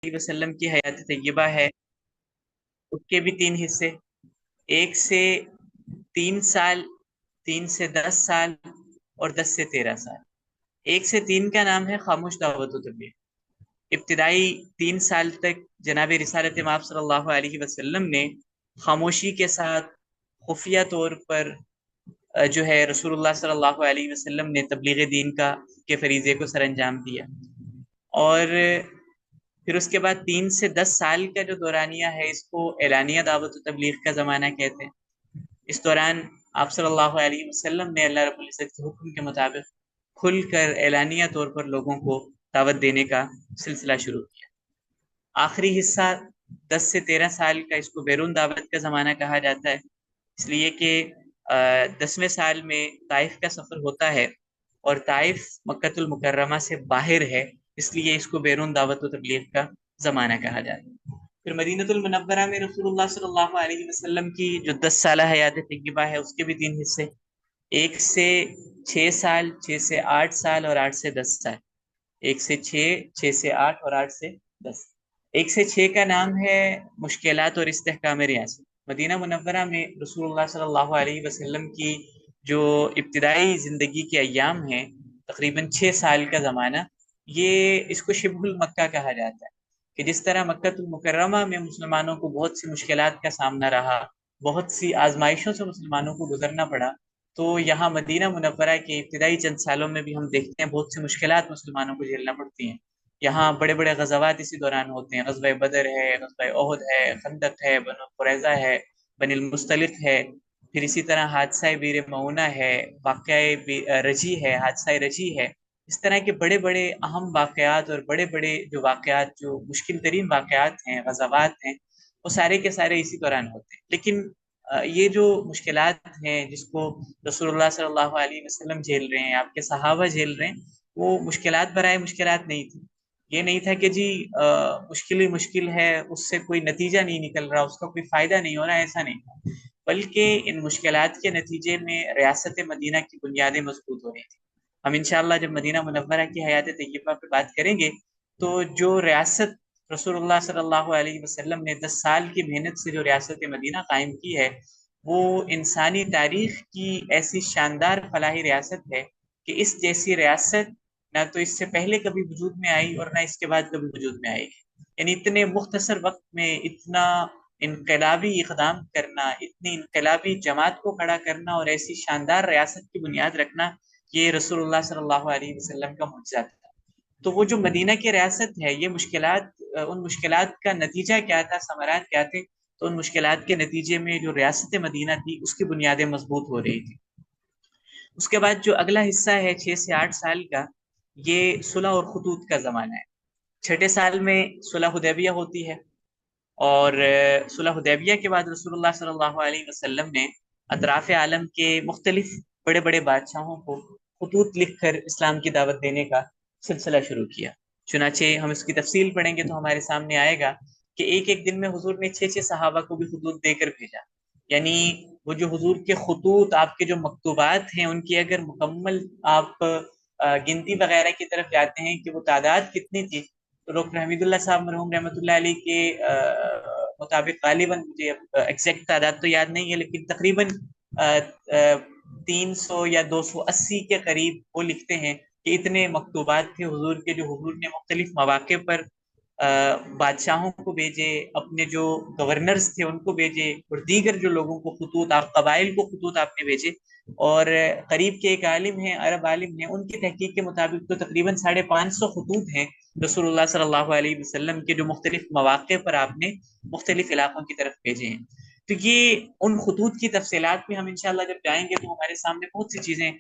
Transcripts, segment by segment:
علیہ وسلم کی حیات طیبہ ہے اس کے بھی تین حصے، 1 سے 3 سال، 3 سے 10 سال، اور 10 سے 13 سال۔ 1 سے 3 کا نام ہے خاموش دعوت و تبلیغ۔ ابتدائی 3 سال تک جناب رسالت مآب صلی اللہ علیہ وسلم نے خاموشی کے ساتھ خفیہ طور پر جو ہے رسول اللہ صلی اللہ علیہ وسلم نے تبلیغ دین کے فریضے کو سر انجام دیا، اور پھر اس کے بعد 3 سے 10 سال کا جو دورانیہ ہے اس کو اعلانیہ دعوت و تبلیغ کا زمانہ کہتے ہیں۔ اس دوران آپ صلی اللہ علیہ وسلم نے اللہ رب العزت کے حکم کے مطابق کھل کر اعلانیہ طور پر لوگوں کو دعوت دینے کا سلسلہ شروع کیا۔ آخری حصہ 10 سے 13 سال کا، اس کو بیرون دعوت کا زمانہ کہا جاتا ہے، اس لیے کہ 10ویں سال میں طائف کا سفر ہوتا ہے، اور طائف مکۃ المکرمہ سے باہر ہے، اس لیے اس کو بیرون دعوت و تبلیغ کا زمانہ کہا جاتا ہے۔ پھر مدینہ المنورہ میں رسول اللہ صلی اللہ علیہ وسلم کی جو 10 سالہ حیات طیبہ ہے اس کے بھی تین حصے، 1 سے 6 سال، 6 سے 8 سال، اور 8 سے 10 سال۔ 1 سے 6، 6 سے 8، اور 8 سے 10۔ 1 سے 6 کا نام ہے مشکلات اور استحکام ریاست۔ مدینہ منورہ میں رسول اللہ صلی اللہ علیہ وسلم کی جو ابتدائی زندگی کے ایام ہیں، تقریباً 6 سال کا زمانہ، یہ اس کو شبہ المکہ کہا جاتا ہے، کہ جس طرح مکہ المکرمہ میں مسلمانوں کو بہت سی مشکلات کا سامنا رہا، بہت سی آزمائشوں سے مسلمانوں کو گزرنا پڑا، تو یہاں مدینہ منورہ کے ابتدائی چند سالوں میں بھی ہم دیکھتے ہیں بہت سی مشکلات مسلمانوں کو جھیلنا پڑتی ہیں۔ یہاں بڑے بڑے غزوات اسی دوران ہوتے ہیں، غزوہ بدر ہے، غزوہ احد ہے، خندق ہے، بنو قریظہ ہے، بنی المصطلق ہے، پھر اسی طرح حادثہ بیر معونہ ہے، واقعہ رجی ہے، حادثہ رجی ہے۔ اس طرح کے بڑے بڑے اہم واقعات اور بڑے بڑے جو واقعات، جو مشکل ترین واقعات ہیں، غزوات ہیں، وہ سارے کے سارے اسی دوران ہوتے ہیں۔ لیکن یہ جو مشکلات ہیں جس کو رسول اللہ صلی اللہ علیہ وسلم جھیل رہے ہیں، آپ کے صحابہ جھیل رہے ہیں، وہ مشکلات برائے مشکلات نہیں تھی۔ یہ نہیں تھا کہ جی مشکل ہی مشکل ہے، اس سے کوئی نتیجہ نہیں نکل رہا، اس کا کوئی فائدہ نہیں ہو رہا، ایسا نہیں تھا، بلکہ ان مشکلات کے نتیجے میں ریاست مدینہ کی بنیادیں مضبوط ہو رہی تھیں۔ ہم انشاءاللہ جب مدینہ منورہ کی حیات طیبہ پہ بات کریں گے تو جو ریاست رسول اللہ صلی اللہ علیہ وسلم نے 10 سال کی محنت سے جو ریاست مدینہ قائم کی ہے، وہ انسانی تاریخ کی ایسی شاندار فلاحی ریاست ہے کہ اس جیسی ریاست نہ تو اس سے پہلے کبھی وجود میں آئی اور نہ اس کے بعد کبھی وجود میں آئی۔ یعنی اتنے مختصر وقت میں اتنا انقلابی اقدام کرنا، اتنی انقلابی جماعت کو کھڑا کرنا اور ایسی شاندار ریاست کی بنیاد رکھنا، یہ رسول اللہ صلی اللہ علیہ وسلم کا معجزہ تھا۔ تو وہ جو مدینہ کی ریاست ہے، یہ مشکلات، ان مشکلات کا نتیجہ کیا تھا، ثمرات کیا تھے؟ تو ان مشکلات کے نتیجے میں جو ریاست مدینہ تھی اس کی بنیادیں مضبوط ہو رہی تھی۔ اس کے بعد جو اگلا حصہ ہے 6 سے 8 سال کا، یہ صلح اور خطوط کا زمانہ ہے۔ چھٹے سال میں صلح حدیبیہ ہوتی ہے، اور صلح حدیبیہ کے بعد رسول اللہ صلی اللہ علیہ وسلم نے اطراف عالم کے مختلف بڑے بڑے بادشاہوں کو خطوط لکھ کر اسلام کی دعوت دینے کا سلسلہ شروع کیا۔ چنانچہ ہم اس کی تفصیل پڑھیں گے تو ہمارے سامنے آئے گا کہ ایک ایک دن میں حضور نے 6 6 صحابہ کو بھی خطوط دے کر بھیجا۔ یعنی وہ جو حضور کے خطوط، آپ کے جو مکتوبات ہیں، ان کی اگر مکمل آپ گنتی وغیرہ کی طرف جاتے ہیں کہ وہ تعداد کتنی تھی، تو ڈاکٹر حمید اللہ صاحب مرحوم رحمۃ اللہ علیہ کے مطابق، غالباً مجھے ایگزیکٹ تعداد تو یاد نہیں ہے، لیکن تقریباً 300 یا 280 کے قریب وہ لکھتے ہیں کہ اتنے مکتوبات تھے حضور کے، جو حضور نے مختلف مواقع پر بادشاہوں کو بھیجے، اپنے جو گورنرز تھے ان کو بھیجے، اور دیگر جو لوگوں کو خطوط، آپ قبائل کو خطوط آپ نے بھیجے۔ اور قریب کے ایک عالم ہیں، عرب عالم ہیں، ان کی تحقیق کے مطابق تو تقریباً 550 خطوط ہیں رسول اللہ صلی اللہ علیہ وسلم کے، جو مختلف مواقع پر آپ نے مختلف علاقوں کی طرف بھیجے ہیں۔ تو یہ ان خطوط کی تفصیلات میں ہم انشاءاللہ جب جائیں گے تو ہمارے سامنے بہت سی چیزیں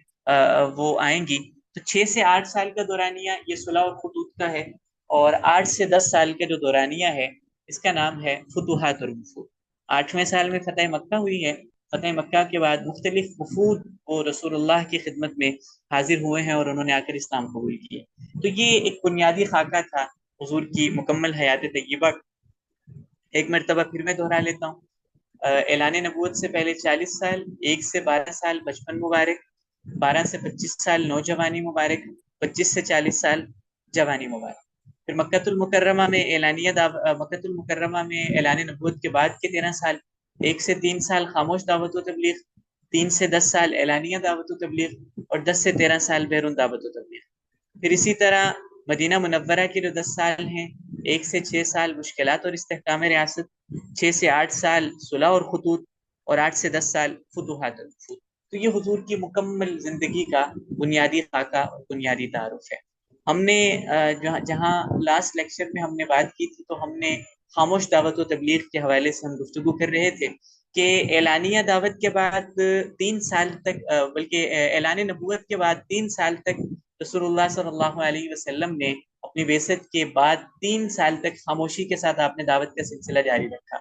وہ آئیں گی۔ تو 6 سے 8 سال کا دورانیہ یہ صلح اور خطوط کا ہے، اور 8 سے 10 سال کا جو دورانیہ ہے اس کا نام ہے فتوحات اور وفود۔ 8ویں سال میں فتح مکہ ہوئی ہے۔ فتح مکہ کے بعد مختلف وفود وہ رسول اللہ کی خدمت میں حاضر ہوئے ہیں اور انہوں نے آ کر اسلام قبول کیا۔ تو یہ ایک بنیادی خاکہ تھا حضور کی مکمل حیات طیبہ۔ ایک مرتبہ پھر میں دہرا لیتا ہوں، اعلان نبوت سے پہلے 40 سال، 1 سے 12 سال بچپن مبارک، 12 سے 25 سال نوجوانی مبارک، 25 سے 40 سال جوانی مبارک۔ پھر مکۃ المکرمہ میں اعلان نبوت کے بعد کے 13 سال، 1 سے 3 سال خاموش دعوت و تبلیغ، 3 سے 10 سال اعلانیہ دعوت و تبلیغ، اور 10 سے 13 سال بیرون دعوت و تبلیغ۔ پھر اسی طرح مدینہ منورہ کے جو 10 سال ہیں، 1 سے 6 سال مشکلات اور استحکام ریاست، 6 سے 8 سال صلح اور خطوط، اور 8 سے 10 سال فتوحات اور نفوذ۔ تو یہ حضور کی مکمل زندگی کا بنیادی خاکہ اور بنیادی تعارف ہے۔ ہم نے جہاں لاسٹ لیکچر میں ہم نے بات کی تھی، تو ہم نے خاموش دعوت و تبلیغ کے حوالے سے ہم گفتگو کر رہے تھے کہ اعلانیہ دعوت کے بعد 3 سال تک، بلکہ اعلان نبوت کے بعد 3 سال تک رسول اللہ صلی اللہ علیہ وسلم نے اپنی بعثت کے بعد 3 سال تک خاموشی کے ساتھ آپ نے دعوت کا سلسلہ جاری رکھا۔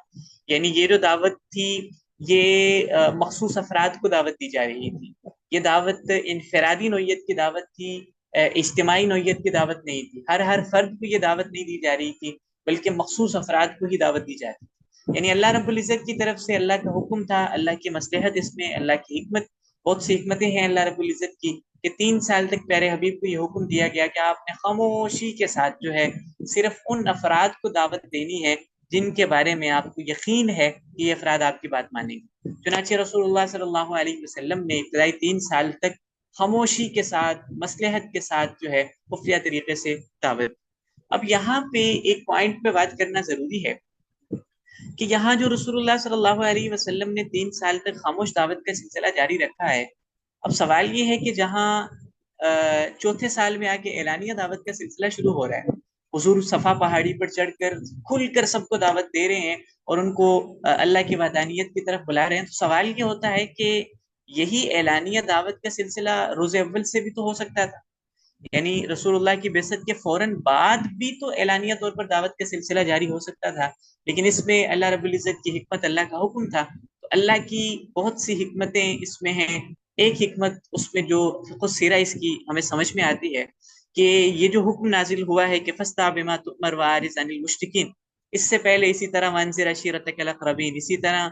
یعنی یہ جو دعوت تھی، یہ مخصوص افراد کو دعوت دی جا رہی تھی، یہ دعوت انفرادی نوعیت کی دعوت تھی، اجتماعی نوعیت کی دعوت نہیں تھی، ہر فرد کو یہ دعوت نہیں دی جا رہی تھی، بلکہ مخصوص افراد کو ہی دعوت دی جا رہی تھی۔ یعنی اللہ رب العزت کی طرف سے اللہ کا حکم تھا، اللہ کی مصلحت اس میں، اللہ کی حکمت، بہت سی حکمتیں ہیں اللہ رب العزت کی، کہ 3 سال تک پیارے حبیب کو یہ حکم دیا گیا کہ آپ نے خاموشی کے ساتھ جو ہے صرف ان افراد کو دعوت دینی ہے جن کے بارے میں آپ کو یقین ہے کہ یہ افراد آپ کی بات مانیں گے۔ چنانچہ رسول اللہ صلی اللہ علیہ وسلم نے ابتدائی 3 سال تک خاموشی کے ساتھ، مصلحت کے ساتھ جو ہے خفیہ طریقے سے دعوت۔ اب یہاں پہ ایک پوائنٹ پہ بات کرنا ضروری ہے کہ یہاں جو رسول اللہ صلی اللہ علیہ وسلم نے 3 سال تک خاموش دعوت کا سلسلہ جاری رکھا ہے، اب سوال یہ ہے کہ جہاں چوتھے سال میں آ کے اعلانیہ دعوت کا سلسلہ شروع ہو رہا ہے، حضور صفا پہاڑی پر چڑھ کر کھل کر سب کو دعوت دے رہے ہیں اور ان کو اللہ کی وحدانیت کی طرف بلا رہے ہیں، تو سوال یہ ہوتا ہے کہ یہی اعلانیہ دعوت کا سلسلہ روز اول سے بھی تو ہو سکتا تھا، یعنی رسول اللہ کی بعثت کے فوراً بعد بھی تو اعلانیہ طور پر دعوت کا سلسلہ جاری ہو سکتا تھا، لیکن اس میں اللہ رب العزت کی حکمت، اللہ کا حکم تھا۔ تو اللہ کی بہت سی حکمتیں اس میں ہیں۔ ایک حکمت اس میں جو فقہ السیرہ اس کی ہمیں سمجھ میں آتی ہے کہ یہ جو حکم نازل ہوا ہے کہ فَاسْتَعْ بِمَا تُؤْمَرْ وَأَعْرِضْ عَنِ الْمُشْرِكِينَ، اس سے پہلے اسی طرح وَأَنذِرْ عَشِيرَتَكَ الْأَقْرَبِينَ، اسی طرح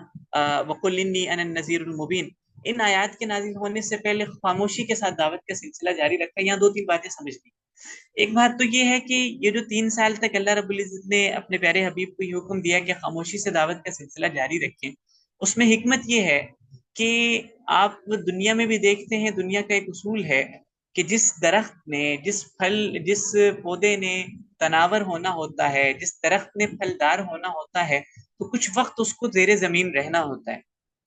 وَقُلْ إِنِّي أَنَا النَّذِيرُ الْمُبِينُ، ان آیات کے نازل ہونے سے پہلے خاموشی کے ساتھ دعوت کا سلسلہ جاری رکھا۔ یہاں 2-3 باتیں سمجھ لی۔ ایک بات تو یہ ہے کہ یہ جو 3 سال تک اللہ رب العزت نے اپنے پیارے حبیب کو یہ حکم دیا کہ خاموشی سے دعوت کا سلسلہ جاری رکھیں، اس میں حکمت یہ ہے کہ آپ دنیا میں بھی دیکھتے ہیں، دنیا کا ایک اصول ہے کہ جس درخت نے، جس پودے نے تناور ہونا ہوتا ہے، جس درخت نے پھلدار ہونا ہوتا ہے، تو کچھ وقت اس کو زیر زمین رہنا ہوتا ہے۔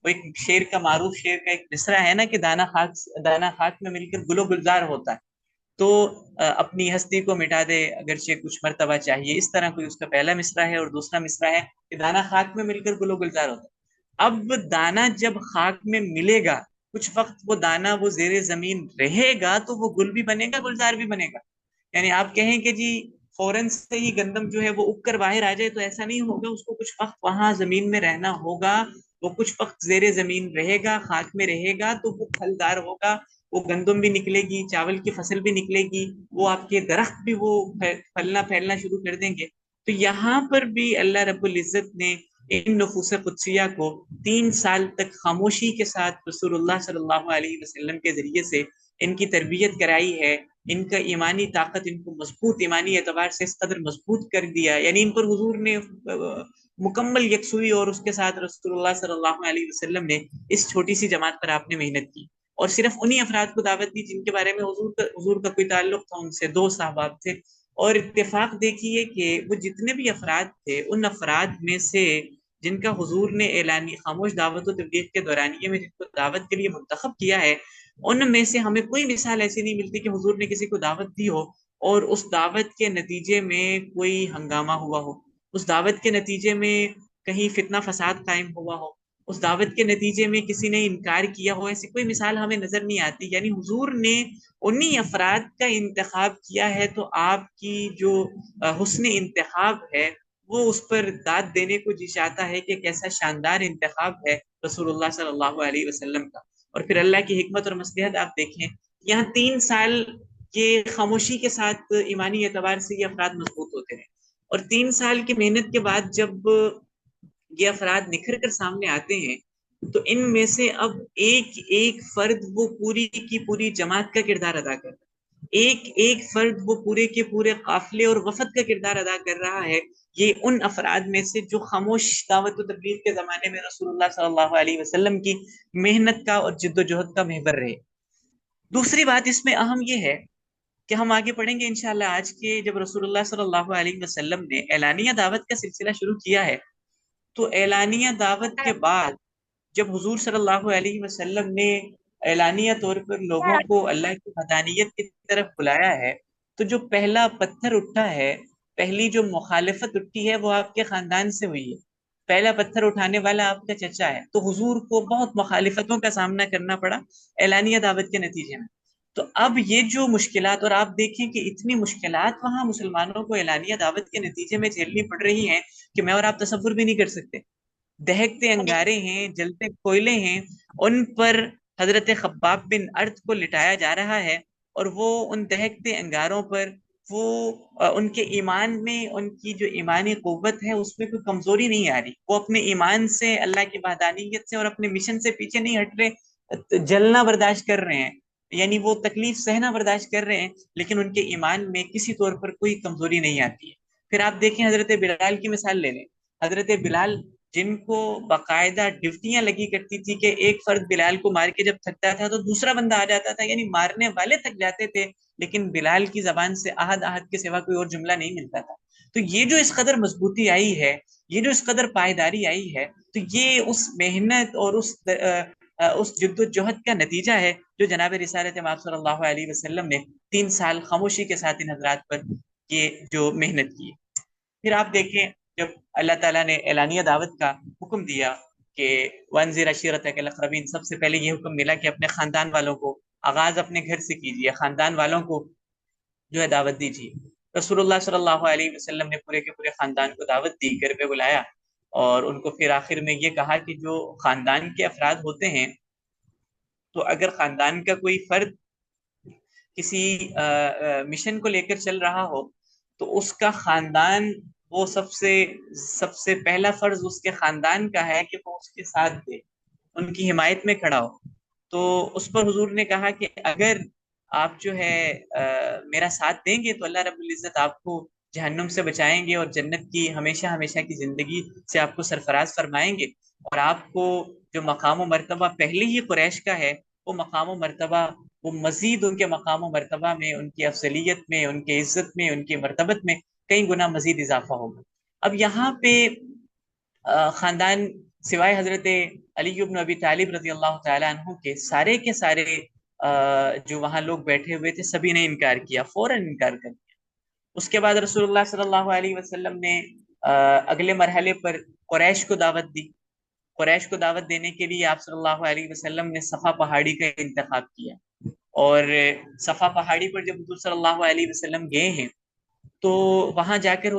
وہ ایک شعر کا، معروف شعر کا ایک مصرع ہے نا کہ دانا خاک میں مل کر گل و گلزار ہوتا ہے، تو اپنی ہستی کو مٹا دے اگرچہ کچھ مرتبہ چاہیے، اس طرح کوئی اس کا پہلا مصرع ہے، اور دوسرا مصرع ہے کہ دانا خاک میں مل کر گل و گلزار ہوتا ہے۔ اب دانا جب خاک میں ملے گا، کچھ وقت وہ دانا وہ زیر زمین رہے گا، تو وہ گل بھی بنے گا، گلزار بھی بنے گا۔ یعنی آپ کہیں کہ جی فوراً سے ہی گندم جو ہے وہ اگ کر باہر آ جائے، تو ایسا نہیں ہوگا، اس کو کچھ وقت وہاں زمین میں رہنا ہوگا، وہ کچھ وقت زیر زمین رہے گا، خاک میں رہے گا، تو وہ پھلدار ہوگا، وہ گندم بھی نکلے گی، چاول کی فصل بھی نکلے گی، وہ آپ کے درخت بھی وہ پھلنا پھیلنا شروع کر دیں گے۔ تو یہاں پر بھی اللہ رب العزت نے ان نفوس قدسیہ کو 3 سال تک خاموشی کے ساتھ رسول اللہ صلی اللہ علیہ وسلم کے ذریعے سے ان کی تربیت کرائی ہے، ان کا ایمانی طاقت، ان کو مضبوط، ایمانی اعتبار سے اس قدر مضبوط کر دیا، یعنی ان پر حضور نے مکمل یکسوئی، اور اس کے ساتھ رسول اللہ صلی اللہ علیہ وسلم نے اس چھوٹی سی جماعت پر آپ نے محنت کی، اور صرف انہی افراد کو دعوت دی جن کے بارے میں حضور کا کوئی تعلق تھا، ان سے 2 صحابہ تھے۔ اور اتفاق دیکھیے کہ وہ جتنے بھی افراد تھے، ان افراد میں سے جن کا حضور نے اعلانی خاموش دعوت و تبلیغ کے دورانیے میں جن کو دعوت کے لیے منتخب کیا ہے، ان میں سے ہمیں کوئی مثال ایسی نہیں ملتی کہ حضور نے کسی کو دعوت دی ہو اور اس دعوت کے نتیجے میں کوئی ہنگامہ ہوا ہو، اس دعوت کے نتیجے میں کہیں فتنہ فساد قائم ہوا ہو، اس دعوت کے نتیجے میں کسی نے انکار کیا ہو، ایسی کوئی مثال ہمیں نظر نہیں آتی۔ یعنی حضور نے انہی افراد کا انتخاب کیا ہے، تو آپ کی جو حسن انتخاب ہے وہ اس پر داد دینے کو جی چاہتا ہے کہ کیسا شاندار انتخاب ہے رسول اللہ صلی اللہ علیہ وسلم کا۔ اور پھر اللہ کی حکمت اور مصلحت آپ دیکھیں، یہاں 3 سال کے خاموشی کے ساتھ ایمانی اعتبار سے یہ افراد مضبوط ہوتے ہیں، اور 3 سال کی محنت کے بعد جب یہ افراد نکھر کر سامنے آتے ہیں، تو ان میں سے اب ایک ایک فرد وہ پوری کی پوری جماعت کا کردار ادا کرتا ہے۔ ایک ایک فرد وہ پورے کے پورے قافلے اور وفد کا کردار ادا کر رہا ہے. یہ ان افراد میں سے جو خاموش دعوت و تبلیغ کے زمانے میں رسول اللہ صلی اللہ علیہ وسلم کی محنت کا اور جد و جہد کا محور رہے. دوسری بات اس میں اہم یہ ہے کہ ہم آگے پڑھیں گے انشاءاللہ آج کے، جب رسول اللہ صلی اللہ علیہ وسلم نے اعلانیہ دعوت کا سلسلہ شروع کیا ہے، تو اعلانیہ دعوت کے بعد جب حضور صلی اللہ علیہ وسلم نے اعلانیہ طور پر لوگوں کو اللہ کی وحدانیت کی طرف بلایا ہے، تو جو پہلا پتھر اٹھا ہے، پہلی جو مخالفت اٹھی ہے، وہ آپ کے خاندان سے ہوئی ہے. پہلا پتھر اٹھانے والا آپ کا چچا ہے. تو حضور کو بہت مخالفتوں کا سامنا کرنا پڑا اعلانیہ دعوت کے نتیجے میں. تو اب یہ جو مشکلات، اور آپ دیکھیں کہ اتنی مشکلات وہاں مسلمانوں کو اعلانیہ دعوت کے نتیجے میں جھیلنی پڑ رہی ہیں کہ میں اور آپ تصور بھی نہیں کر سکتے. دہکتے انگارے ہیں، جلتے کوئلے ہیں، ان پر حضرت خباب بن ارد کو لٹایا جا رہا ہے، اور وہ ان دہکتے انگاروں پر وہ ان کے ایمان میں، ان کی جو ایمانی قوت ہے اس میں کوئی کمزوری نہیں آ رہی. وہ اپنے ایمان سے، اللہ کی وحدانیت سے اور اپنے مشن سے پیچھے نہیں ہٹ رہے، جلنا برداشت کر رہے ہیں، یعنی وہ تکلیف سہنا برداشت کر رہے ہیں، لیکن ان کے ایمان میں کسی طور پر کوئی کمزوری نہیں آتی ہے. پھر آپ دیکھیں حضرت بلال کی مثال لے لیں. حضرت بلال، جن کو باقاعدہ ڈیوٹیاں لگی کرتی تھی کہ ایک فرد بلال کو مار کے جب تھکتا تھا تو دوسرا بندہ آ جاتا تھا، یعنی مارنے والے تھک جاتے تھے، لیکن بلال کی زبان سے احد احد کے سوا کوئی اور جملہ نہیں ملتا تھا. تو یہ جو اس قدر مضبوطی آئی ہے، یہ جو اس قدر پائیداری آئی ہے، تو یہ اس محنت اور اس جد و جہد کا نتیجہ ہے جو جناب رسالت مآب صلی اللہ علیہ وسلم نے 3 سال خاموشی کے ساتھ ان حضرات پر یہ جو محنت کی. پھر آپ دیکھیں، جب اللہ تعالیٰ نے اعلانیہ دعوت کا حکم دیا کہ وانذر عشیرتک الاقربین، سب سے پہلے یہ حکم ملا کہ اپنے خاندان والوں کو، آغاز اپنے گھر سے کیجیے، خاندان والوں کو جو ہے دعوت دیجیے. رسول اللہ صلی اللہ علیہ وسلم نے پورے کے پورے خاندان کو دعوت دی، گھر پہ بلایا، اور ان کو پھر آخر میں یہ کہا کہ جو خاندان کے افراد ہوتے ہیں، تو اگر خاندان کا کوئی فرد کسی مشن کو لے کر چل رہا ہو، تو اس کا خاندان، وہ سب سے پہلا فرض اس کے خاندان کا ہے کہ وہ اس کے ساتھ دے، ان کی حمایت میں کھڑا ہو. تو اس پر حضور نے کہا کہ اگر آپ جو ہے میرا ساتھ دیں گے تو اللہ رب العزت آپ کو جہنم سے بچائیں گے اور جنت کی ہمیشہ ہمیشہ کی زندگی سے آپ کو سرفراز فرمائیں گے، اور آپ کو جو مقام و مرتبہ پہلے ہی قریش کا ہے، وہ مقام و مرتبہ، وہ مزید ان کے مقام و مرتبہ میں، ان کی افضلیت میں، ان کی عزت میں، ان کی مرتبت میں کئی گنا مزید اضافہ ہوگا. اب یہاں پہ خاندان سوائے حضرت علی بن ابی طالب رضی اللہ تعالیٰ عنہ کے سارے جو وہاں لوگ بیٹھے ہوئے تھے، سبھی نے انکار کیا، فوراً انکار کر دیا. اس کے بعد رسول اللہ صلی اللہ علیہ وسلم نے اگلے مرحلے پر قریش کو دعوت دی. قریش کو دعوت دینے کے لیے آپ صلی اللہ علیہ وسلم نے صفا پہاڑی کا انتخاب کیا، اور صفا پہاڑی پر جب حضور صلی اللہ علیہ وسلم گئے ہیں تو وہاں جا کر